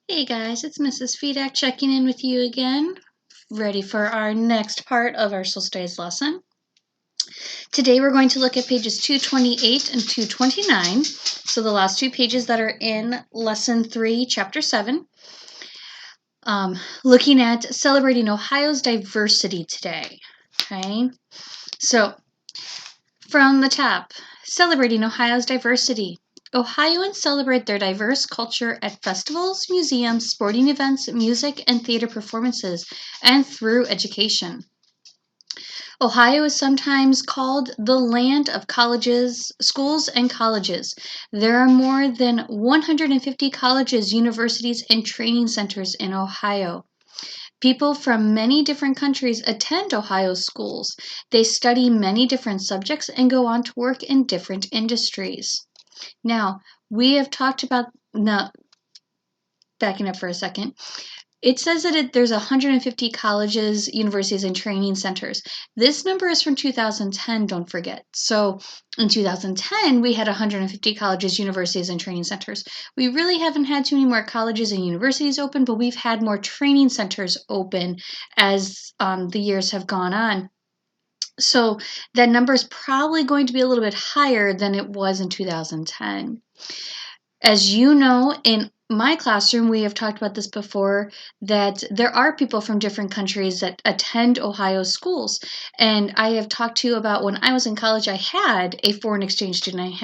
Hey guys, it's Mrs. Fedak checking in with you again, ready for our next part of our social studies lesson. Today we're going to look at pages 228 and 229, so the last two pages that are in lesson 3, chapter 7, looking at celebrating Ohio's diversity today. Okay, so from the top, celebrating Ohio's diversity. Ohioans celebrate their diverse culture at festivals, museums, sporting events, music and theater performances, and through education. Ohio is sometimes called the land of colleges, schools, and colleges. There are more than 150 colleges, universities, and training centers in Ohio. People from many different countries attend Ohio schools. They study many different subjects and go on to work in different industries. Now, we have talked about, now, backing up for a second, it says that there's 150 colleges, universities, and training centers. This number is from 2010, don't forget. So in 2010, we had 150 colleges, universities, and training centers. We really haven't had too many more colleges and universities open, but we've had more training centers open as the years have gone on. So that number is probably going to be a little bit higher than it was in 2010. As you know, in my classroom, we have talked about this before, that there are people from different countries that attend Ohio schools. And I have talked to you about when I was in college, I had a foreign exchange student.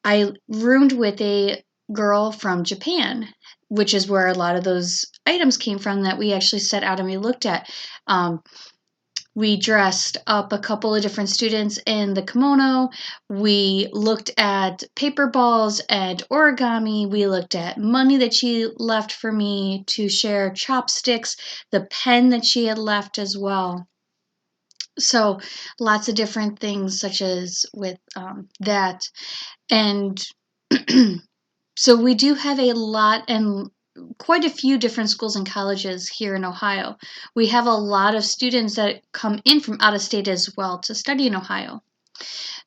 I roomed with a girl from Japan, which is where a lot of those items came from that we actually set out and we looked at. We dressed up a couple of different students in the kimono. We looked at paper balls and origami. We looked at money that she left for me to share, chopsticks, the pen that she had left as well. So lots of different things such as with that. And so we do have a lot and quite a few different schools and colleges here in Ohio. We have a lot of students that come in from out of state as well to study in Ohio.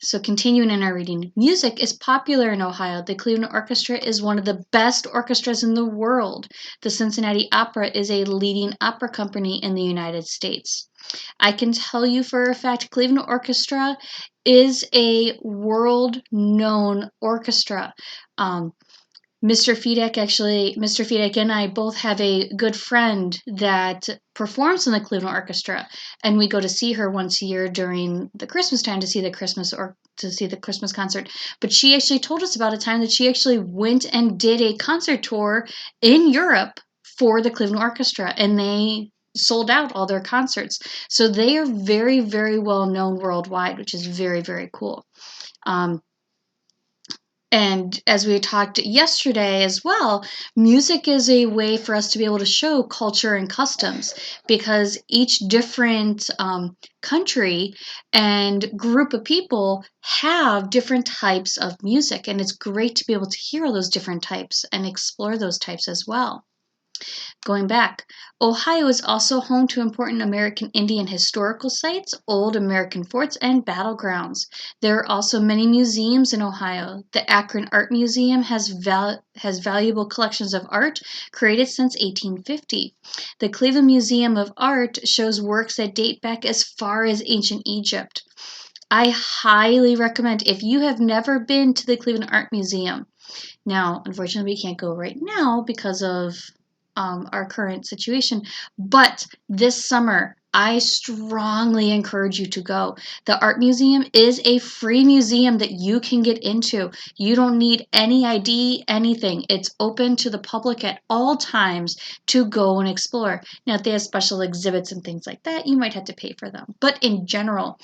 So continuing in our reading, music is popular in Ohio. The Cleveland Orchestra is one of the best orchestras in the world. The Cincinnati Opera is a leading opera company in the United States. I can tell you for a fact, Cleveland Orchestra is a world-known orchestra. Mr. Fedak and I both have a good friend that performs in the Cleveland Orchestra, and we go to see her once a year during the Christmas time to see the Christmas concert. But she actually told us about a time that she actually went and did a concert tour in Europe for the Cleveland Orchestra, and they sold out all their concerts. So they are very, very well known worldwide, which is very, very cool. And as we talked yesterday as well, music is a way for us to be able to show culture and customs, because each different country and group of people have different types of music. And it's great to be able to hear all those different types and explore those types as well. Going back, Ohio is also home to important American Indian historical sites, old American forts, and battlegrounds. There are also many museums in Ohio. The Akron Art Museum has valuable collections of art created since 1850. The Cleveland Museum of Art shows works that date back as far as ancient Egypt. I highly recommend, if you have never been to the Cleveland Art Museum. Now, unfortunately, we can't go right now because of our current situation. But this summer, I strongly encourage you to go. The Art Museum is a free museum that you can get into. You don't need any ID, anything. It's open to the public at all times to go and explore. Now, if they have special exhibits and things like that, you might have to pay for them. But in general,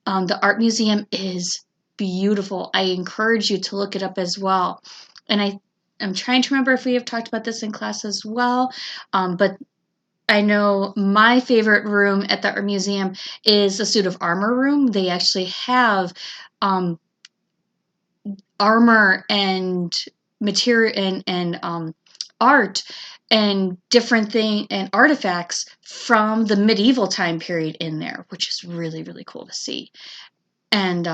the Art Museum is beautiful. I encourage you to look it up as well. And I'm trying to remember if we have talked about this in class as well, but I know my favorite room at the Art Museum is the suit of armor room. They actually have armor and material and art and different and artifacts from the medieval time period in there, which is really, really cool to see. And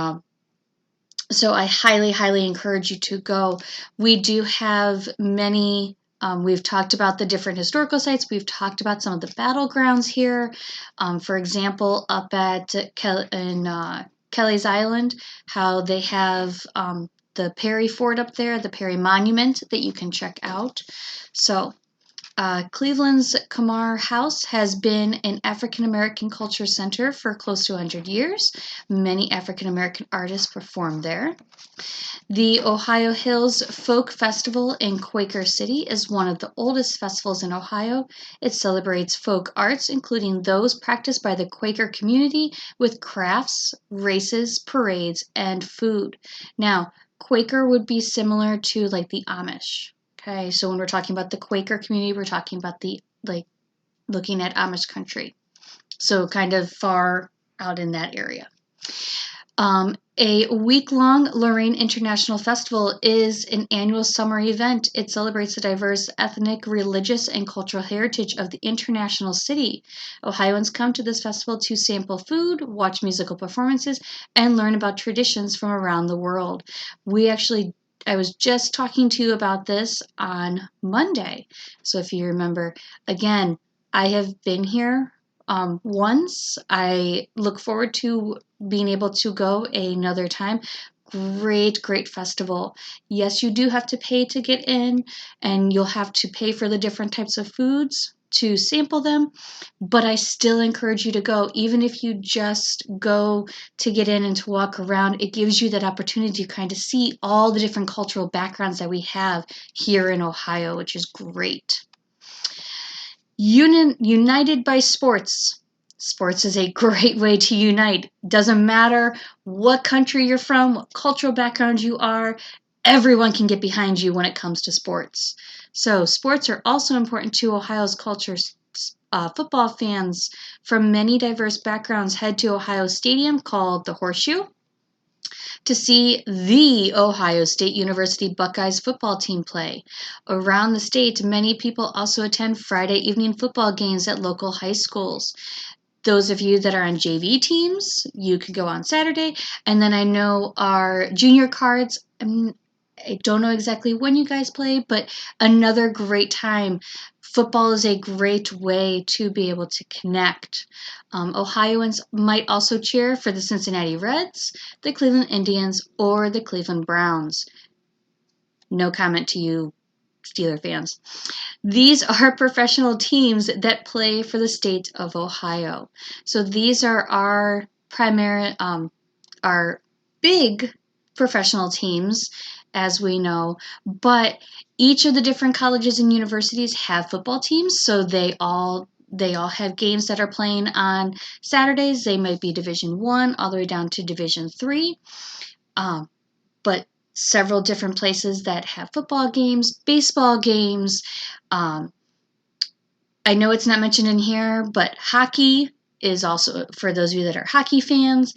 So I highly, highly encourage you to go. We do have many. We've talked about the different historical sites. We've talked about some of the battlegrounds here. For example, up at Kelly's Island, how they have the Perry Fort up there, the Perry Monument that you can check out. So Cleveland's Kamar House has been an African American culture center for close to 100 years. Many African American artists perform there. The Ohio Hills Folk Festival in Quaker City is one of the oldest festivals in Ohio. It celebrates folk arts, including those practiced by the Quaker community, with crafts, races, parades, and food. Now, Quaker would be similar to like the Amish. Okay, so when we're talking about the Quaker community, we're talking about the like looking at Amish country. So kind of far out in that area. A week-long Lorraine International Festival is an annual summer event. It celebrates the diverse ethnic, religious, and cultural heritage of the international city. Ohioans come to this festival to sample food, watch musical performances, and learn about traditions from around the world. I was just talking to you about this on Monday. So if you remember, again, I have been here once. I look forward to being able to go another time. Great, great festival. Yes, you do have to pay to get in, and you'll have to pay for the different types of foods to sample them, but I still encourage you to go. Even if you just go to get in and to walk around, it gives you that opportunity to kind of see all the different cultural backgrounds that we have here in Ohio, which is great. United by sports. Sports is a great way to unite. Doesn't matter what country you're from, what cultural background you are, everyone can get behind you when it comes to sports. So, sports are also important to Ohio's culture. Football fans from many diverse backgrounds head to Ohio Stadium, called the Horseshoe, to see the Ohio State University Buckeyes football team play. Around the state, many people also attend Friday evening football games at local high schools. Those of you that are on JV teams, you could go on Saturday. And then I know our junior cards, I don't know exactly when you guys play, but another great time. Football is a great way to be able to connect. Ohioans might also cheer for the Cincinnati Reds, the Cleveland Indians, or the Cleveland Browns. No comment to you, Steeler fans. These are professional teams that play for the state of Ohio. So these are our primary, our big professional teams, as we know, but each of the different colleges and universities have football teams, so they all have games that are playing on Saturdays. They might be Division 1 all the way down to Division 3. But several different places that have football games, baseball games. I know it's not mentioned in here, but hockey is also, for those of you that are hockey fans.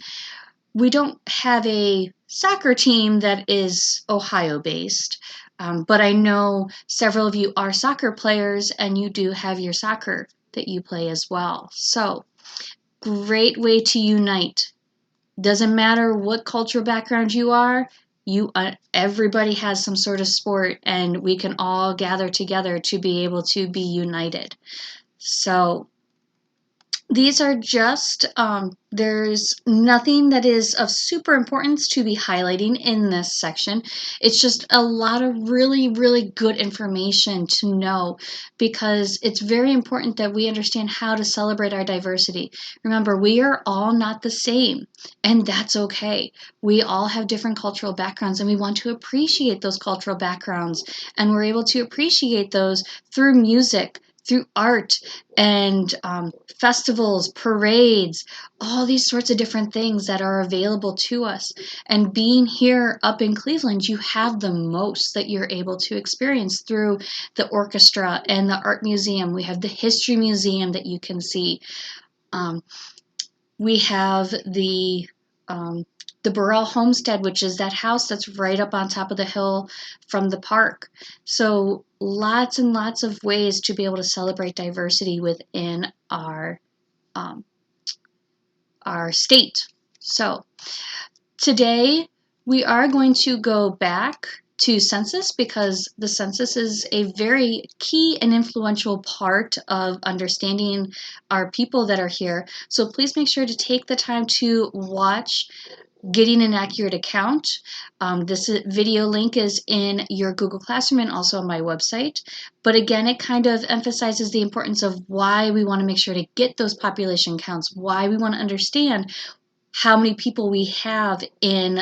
We don't have a soccer team that is Ohio-based, but I know several of you are soccer players, and you do have your soccer that you play as well. So, great way to unite. Doesn't matter what cultural background you are, everybody has some sort of sport, and we can all gather together to be able to be united. So these are just, there's nothing that is of super importance to be highlighting in this section. It's just a lot of really, really good information to know, because it's very important that we understand how to celebrate our diversity. Remember, we are all not the same, and that's okay. We all have different cultural backgrounds, and we want to appreciate those cultural backgrounds, and we're able to appreciate those through music, through art, and festivals, parades, all these sorts of different things that are available to us. And being here up in Cleveland, you have the most that you're able to experience through the orchestra and the art museum. We have the history museum that you can see. We have the Burrell Homestead, which is that house that's right up on top of the hill from the park. So lots and lots of ways to be able to celebrate diversity within our state. So today We are going to go back to census because the census is a very key and influential part of understanding our people that are here. So please make sure to take the time to watch Getting an Accurate Account. This video link is in your Google Classroom and also on my website. But again, it kind of emphasizes the importance of why we want to make sure to get those population counts, why we want to understand how many people we have in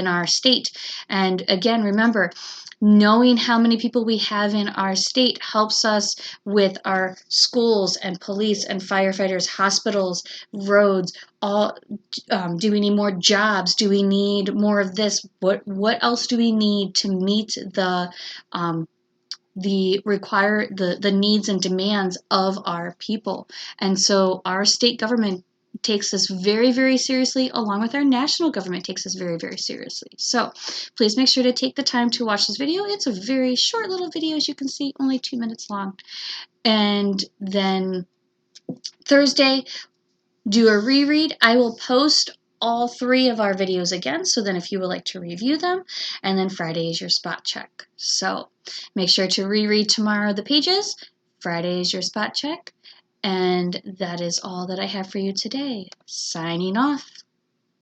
our state. And again, remember, knowing how many people we have in our state helps us with our schools and police and firefighters, hospitals, roads, all. Do we need more jobs? Do we need more of this? What else do we need to meet the needs and demands of our people? And so our state government takes this very, very seriously, along with our national government takes this very, very seriously. So please make sure to take the time to watch this video. It's a very short little video, as you can see, only 2 minutes long. And then Thursday, do a reread. I will post all 3 of our videos again, so then if you would like to review them, and then Friday is your spot check. So make sure to reread tomorrow the pages. Friday is your spot check. And that is all that I have for you today. Signing off.